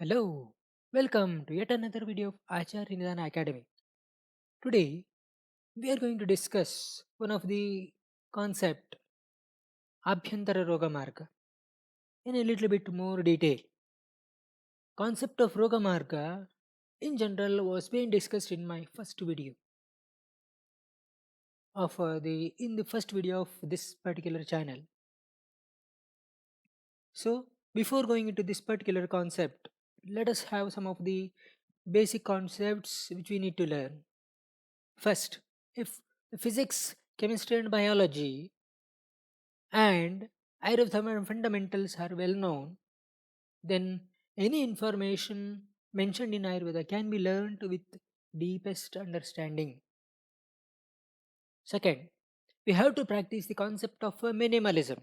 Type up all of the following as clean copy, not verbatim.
Hello, welcome to yet another video of Acharya Nidana Academy. Today we are going to discuss one of the concept Abhyantara Rogamarga in a little bit more detail. Concept of Rogamarga in general was being discussed in my first video of the first video of this particular channel. So before going into this particular concept, let us have some of the basic concepts which we need to learn. First, if physics, chemistry, and biology and Ayurveda fundamentals are well known, then any information mentioned in Ayurveda can be learned with deepest understanding. Second, we have to practice the concept of minimalism.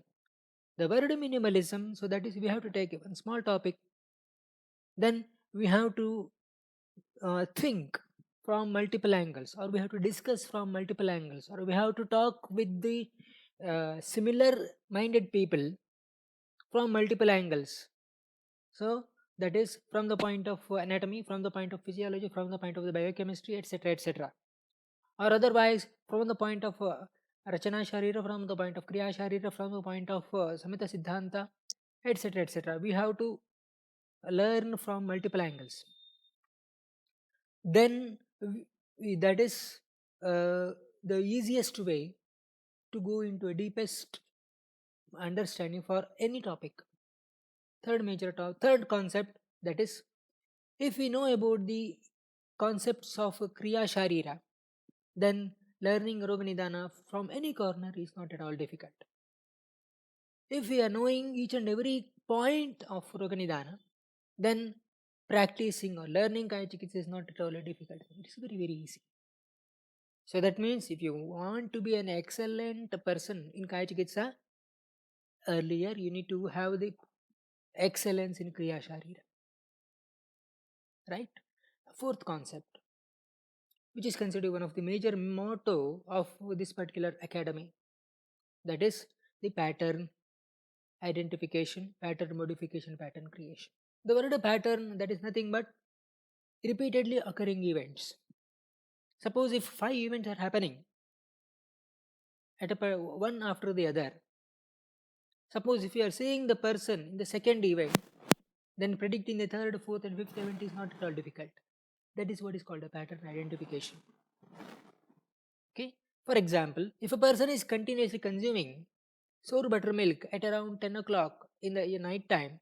The word minimalism, so that is, we have to take one small topic, then we have to think from multiple angles, or we have to discuss from multiple angles, or we have to talk with the similar minded people from multiple angles. So that is from the point of anatomy, from the point of physiology, from the point of the biochemistry, etc., etc., or otherwise from the point of rachana sharira, from the point of kriya sharira, from the point of samhita siddhanta, etc., etc. We have to learn from multiple angles. Then that is the easiest way to go into a deepest understanding for any topic. Third concept, that is, if we know about the concepts of kriya sharira, then learning roganidana from any corner is not at all difficult. If we are knowing each and every point of roganidana, then practicing or learning kaya chikitsa is not at all difficult. It is very very easy. So that means if you want to be an excellent person in Kaya Chikitsa, earlier you need to have the excellence in Kriya Sharira. Right? Fourth concept, which is considered one of the major motto of this particular academy, that is the pattern identification, pattern modification, pattern creation. The word pattern, that is nothing but repeatedly occurring events. Suppose if 5 events are happening at one after the other, suppose if you are seeing the person in the second event, then predicting the third, fourth, and fifth event is not at all difficult. That is what is called a pattern identification. Okay. For example, if a person is continuously consuming sour buttermilk at around 10 o'clock in the night time,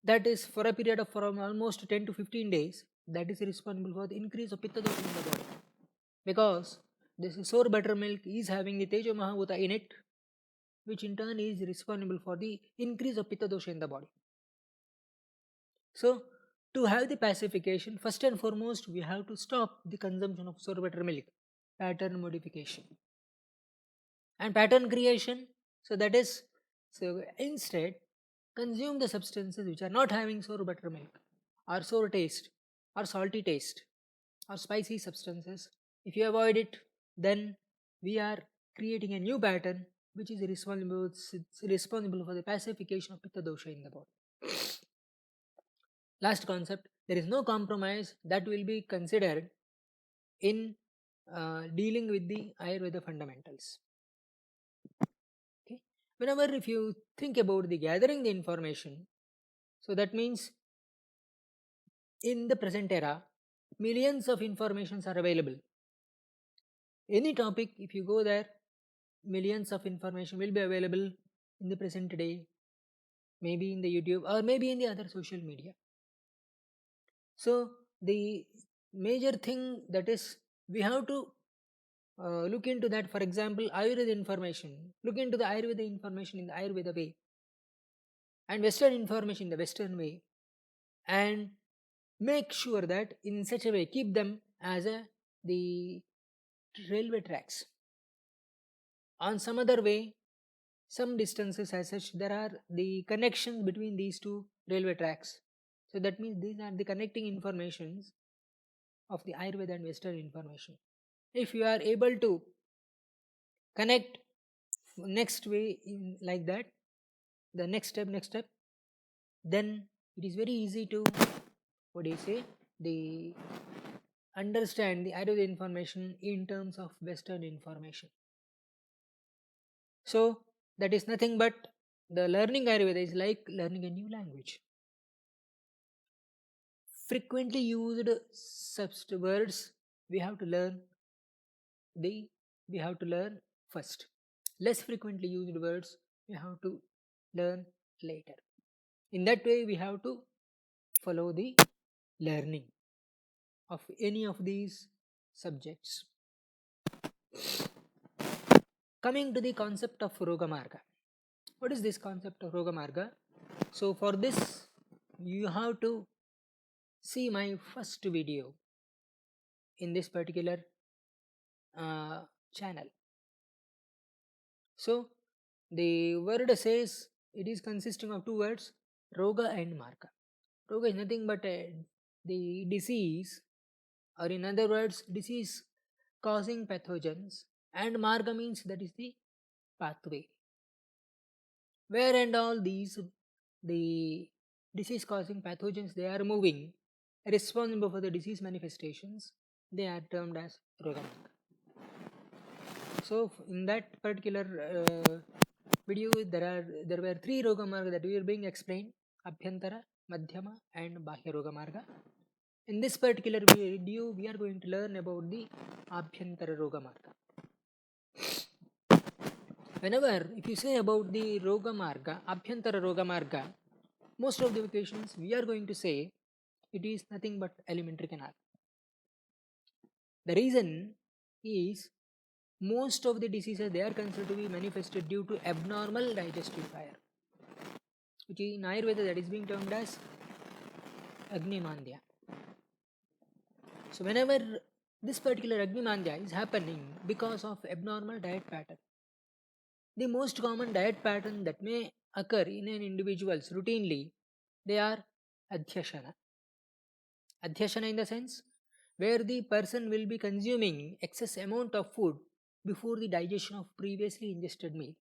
that is for a period of from almost 10 to 15 days, that is responsible for the increase of pitta dosha in the body. Because this sour buttermilk is having the tejo mahabhuta in it, which in turn is responsible for the increase of pitta dosha in the body. So, to have the pacification, first and foremost, we have to stop the consumption of sour buttermilk, pattern modification, and pattern creation. So that is, so instead, consume the substances which are not having sour buttermilk, or sour taste, or salty taste, or spicy substances. If you avoid it, then we are creating a new pattern which is responsible for the pacification of pitta dosha in the body. Last concept, there is no compromise that will be considered in dealing with the Ayurveda fundamentals. Okay. Whenever if you think about the gathering the information, so that means in the present era, millions of informations are available. Any topic, if you go there, millions of information will be available in the present day, maybe in the YouTube or maybe in the other social media. So the major thing, that is, we have to look into that. For example, Ayurveda information, look into the Ayurveda information in the Ayurveda way, and Western information in the Western way, and make sure that in such a way keep them as the railway tracks. On some other way, some distances as such, there are the connections between these two railway tracks. So that means these are the connecting informations of the Ayurveda and Western information. If you are able to connect next way in like that, the next step, then it is very easy to, what do you say, the understand the Ayurveda information in terms of Western information. So that is nothing but the learning Ayurveda is like learning a new language. Frequently used words we have to learn the we have to learn first. Less frequently used words we have to learn later. In that way, we have to follow the learning of any of these subjects. Coming to the concept of Rogamarga. What is this concept of Rogamarga? So, for this, you have to see my first video in this particular channel. So, the word says it is consisting of two words, Roga and Marga. Roga is nothing but the disease, or in other words, disease causing pathogens, and Marga means that is the pathway. Where and all these, the disease causing pathogens, they are moving, responsible for the disease manifestations, they are termed as Rogamarga. So, in that particular video, there were three Rogamarga that were being explained: Abhyantara, Madhyama, and Bahya Rogamarga. In this particular video, we are going to learn about the Abhyantara Rogamarga. Whenever, if you say about the Rogamarga, Abhyantara Rogamarga, most of the occasions we are going to say it is nothing but alimentary canal. The reason is most of the diseases, they are considered to be manifested due to abnormal digestive fire, which in Ayurveda that is being termed as Agni Mandya. So whenever this particular Agni Mandya is happening because of abnormal diet pattern, the most common diet pattern that may occur in an individual's routinely, they are adhyasana. Adhyasana in the sense where the person will be consuming excess amount of food before the digestion of previously ingested meal.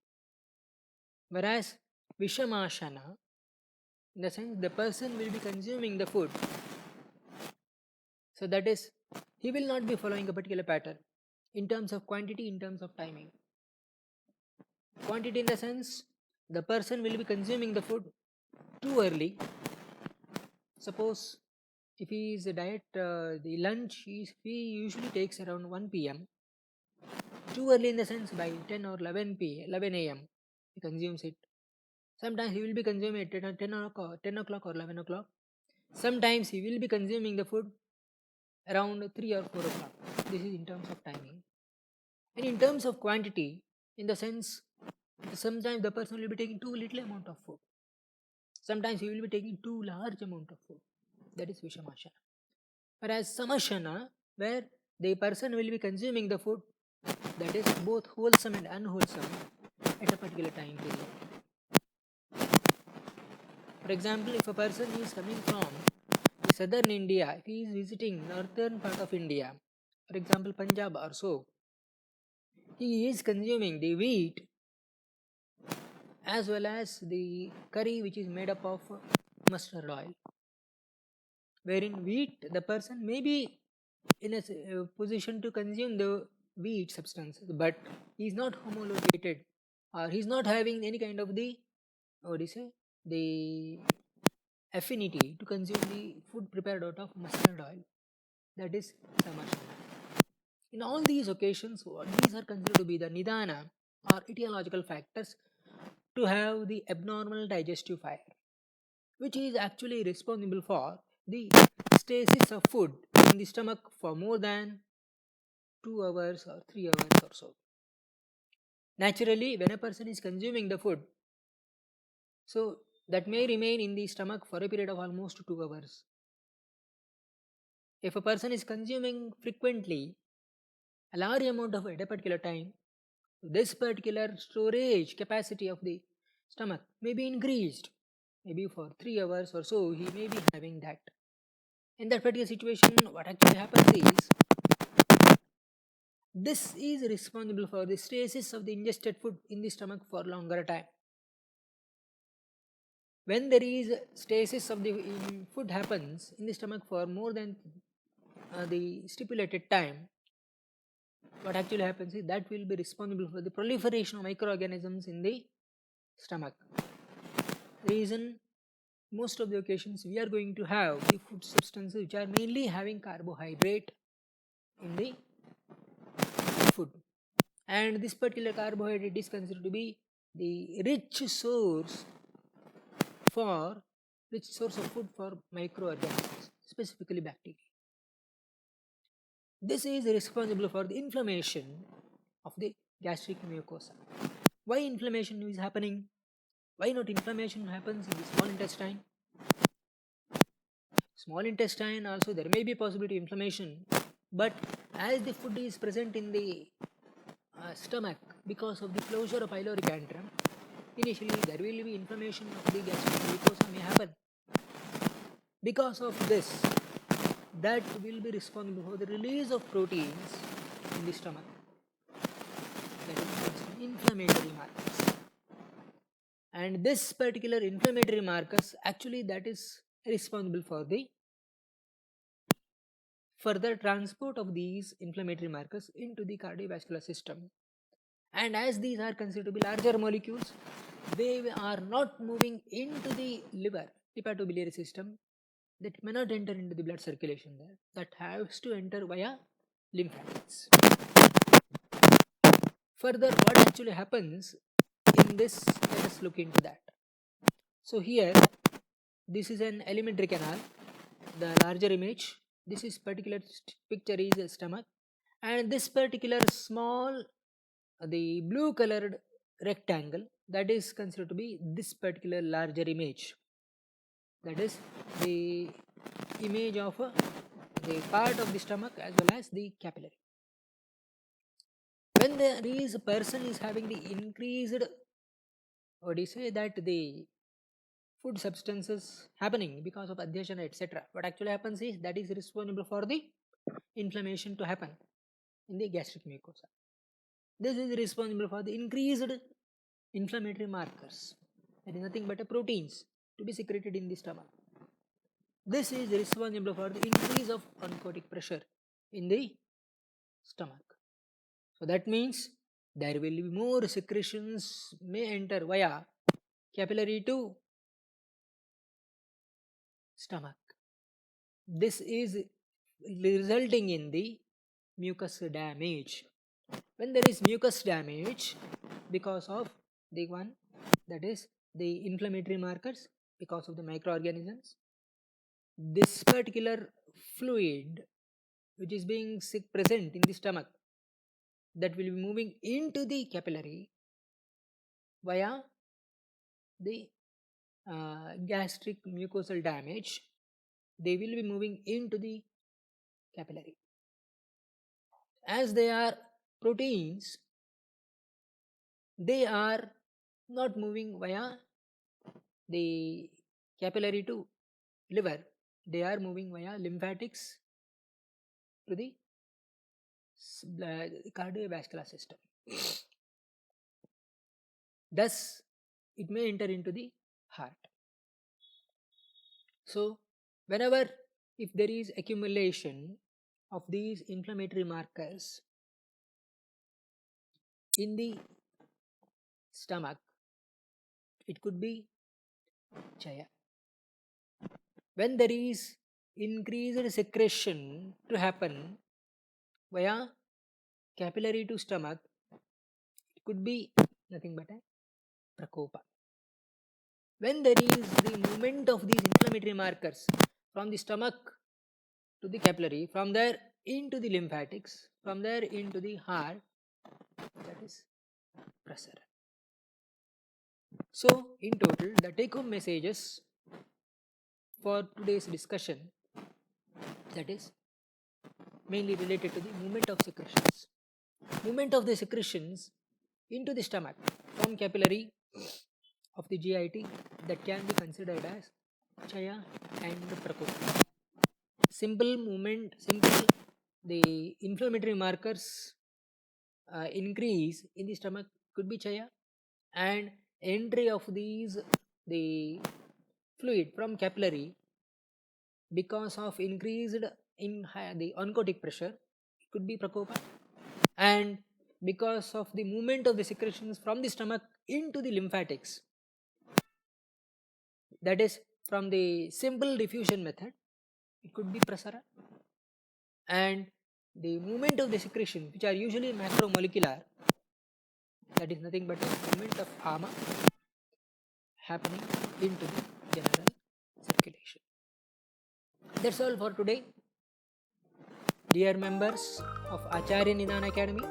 Whereas Vishamashana, in the sense the person will be consuming the food. So that is, he will not be following a particular pattern in terms of quantity, in terms of timing. Quantity in the sense the person will be consuming the food too early. Suppose if he is a diet, the lunch he usually takes around 1 p.m. Too early in the sense by 10 or 11 a.m. he consumes it. Sometimes he will be consuming it at 10 o'clock or 11 o'clock. Sometimes he will be consuming the food around 3 or 4 o'clock. This is in terms of timing. And in terms of quantity, in the sense, sometimes the person will be taking too little amount of food. Sometimes he will be taking too large amount of food. That is Vishamashana. Whereas Samashana, where the person will be consuming the food that is both wholesome and unwholesome at a particular time period. For example, if a person is coming from southern India, if he is visiting northern part of India, for example Punjab or so, he is consuming the wheat as well as the curry which is made up of mustard oil. Wherein wheat, the person may be in a position to consume the wheat substances, but he is not homologated, or he is not having any kind of the, what do you say, the affinity to consume the food prepared out of mustard oil. That is Samashana. In all these occasions, these are considered to be the nidana or etiological factors to have the abnormal digestive fire, which is actually responsible for the stasis of food in the stomach for more than 2 hours or 3 hours or so. Naturally, when a person is consuming the food, so that may remain in the stomach for a period of almost 2 hours. If a person is consuming frequently a large amount of at a particular time, this particular storage capacity of the stomach may be increased. Maybe for 3 hours or so, he may be having that. In that particular situation, what actually happens is, this is responsible for the stasis of the ingested food in the stomach for longer time. when there is stasis of the food happens in the stomach for more than the stipulated time, what actually happens is that will be responsible for the proliferation of microorganisms in the stomach. Reason, most of the occasions we are going to have the food substances which are mainly having carbohydrate in the food, and this particular carbohydrate is considered to be the rich source of food for microorganisms, specifically bacteria. This is responsible for the inflammation of the gastric mucosa. Why inflammation is happening? Why not inflammation happens in the small intestine? Small intestine also there may be possibility of inflammation, but as the food is present in the stomach, because of the closure of pyloric antrum, initially there will be inflammation of the gastric mucosa may happen. Because of this, that will be responsible for the release of proteins in the stomach, that is inflammatory markers. And this particular inflammatory markers actually that is responsible for the further transport of these inflammatory markers into the cardiovascular system. And as these are considered to be larger molecules, they are not moving into the liver, hepatobiliary system, that may not enter into the blood circulation there, that has to enter via lymphatics. Further, what actually happens in this, let us look into that. So here, this is an alimentary canal, the larger image. This is particular picture is a stomach, and this particular small, the blue colored rectangle, that is considered to be this particular larger image. That is the image of the part of the stomach as well as the capillary. When there is a person is having the increased, what do you say, that the food substances happening because of adhesion, etc., what actually happens is that is responsible for the inflammation to happen in the gastric mucosa. This is responsible for the increased inflammatory markers, that is nothing but a proteins to be secreted in the stomach. This is responsible for the increase of oncotic pressure in the stomach. So that means there will be more secretions may enter via capillary to stomach. This is resulting in the mucus damage. When there is mucus damage because of the one, that is the inflammatory markers, because of the microorganisms, this particular fluid which is being present in the stomach, that will be moving into the capillary via the gastric mucosal damage. They will be moving into the capillary. As they are proteins, they are not moving via the capillary to liver, they are moving via lymphatics to the cardiovascular system. Thus, it may enter into the heart. So, whenever if there is accumulation of these inflammatory markers in the stomach, it could be chaya. When there is increased secretion to happen via capillary to stomach, it could be nothing but a prakopa. When there is the movement of these inflammatory markers from the stomach to the capillary, from there into the lymphatics, from there into the heart, that is prasara. So, in total, the take home messages for today's discussion, that is mainly related to the movement of secretions. Movement of the secretions into the stomach from capillary of the GIT, that can be considered as chaya and prakopa. Simple movement, the inflammatory markers increase in the stomach could be chaya, and entry of these, the fluid from capillary because of increased in the oncotic pressure, it could be prakopa, and because of the movement of the secretions from the stomach into the lymphatics, that is from the simple diffusion method, it could be prasara, and the movement of the secretion which are usually macromolecular, that is nothing but a movement of ama happening into the general circulation. That's all for today, dear members of Acharya Nidhan Academy.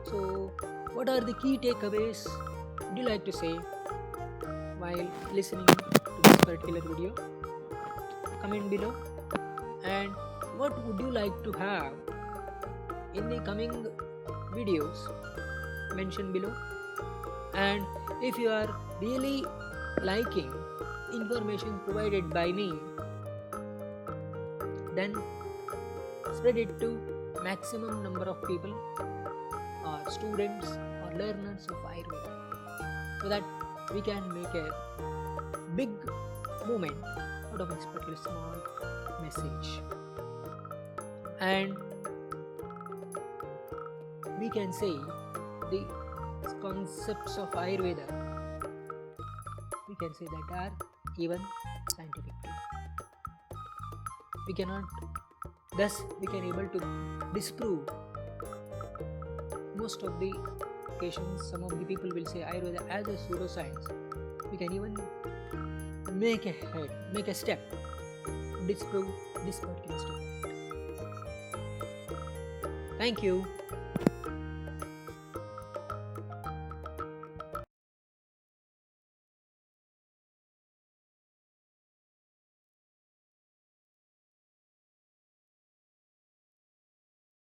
So, what are the key takeaways would you like to say while listening to this particular video? Comment below. And what would you like to have in the coming videos? Mention below. And if you are really liking information provided by me, then spread it to maximum number of people or students or learners of Ayurveda, so that we can make a big movement out of this particular small message. And we can say the concepts of Ayurveda, we can say that are even scientific too. We cannot, thus we can able to disprove most of the occasions. Some of the people will say Ayurveda as a pseudoscience. We can even make a step to disprove this particular statement. Thank you.